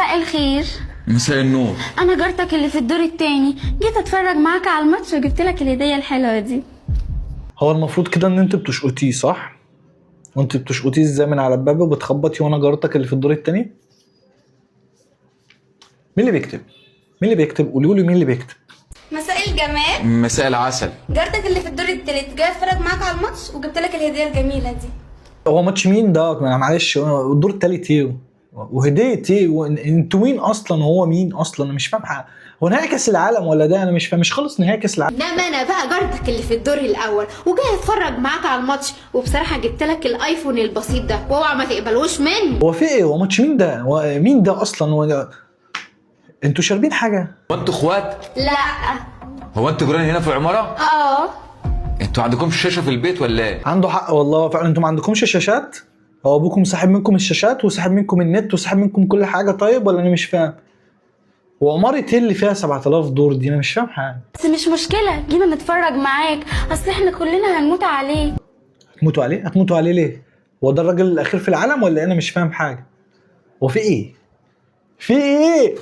مساء الخير. مساء النور. انا جارتك اللي في الدور التاني، جيت اتفرج معاك على الماتش وجبت لك الهديه الحلوه دي. هو المفروض كده ان انت بتشقطيه صح؟ وانت بتشقطيه ازاي من على الباب وبتخبطي وانا جارتك اللي في الدور التاني؟ مين اللي بيكتب؟ مين اللي بيكتب؟ قولوا لي مين اللي بيكتب؟ مساء الجمال. مساء العسل. جارتك اللي في الدور التالت جاي اتفرج معاك على الماتش وجبت لك الهديه الجميله دي. هو ماتش مين ده؟ معلش الدور التالت ايه؟ وهديه ايه؟ انتوا مين اصلا؟ هو مين اصلا؟ انا مش فاهم حاجه. هو نهائي كاس العالم ولا ده؟ انا مش فاهم. مش خلص نهائي كاس العالم؟ انما انا بقى جارتك اللي في الدور الاول وجاي اتفرج معاك على الماتش، وبصراحه جبت لك الايفون البسيط ده واوعى ما تقبلوش منه. هو في ايه؟ هو ماتش مين ده؟ هو مين ده اصلا؟ هو انتوا شاربين حاجه؟ هو انتوا اخوات؟ لا. هو انتوا جيران هنا في العماره؟ اه. انتوا عندكمش شاشه في البيت ولا ايه؟ عنده حق والله فعلا. انتوا ما عندكمش شاشات؟ هو ابوكم ساحب منكم الشاشات وساحب منكم النت وساحب منكم كل حاجه؟ طيب ولا انا مش فاهم؟ وعمارة ايه اللي فيها 7000 دور دي؟ انا مش فاهم حاجه. بس مش مشكله، جينا نتفرج معاك، اصل احنا كلنا هنموت عليه. هتموتوا عليه؟ هتموتوا عليه ليه؟ هو ده الراجل الاخير في العالم ولا انا مش فاهم حاجه؟ هو في ايه؟ في ايه؟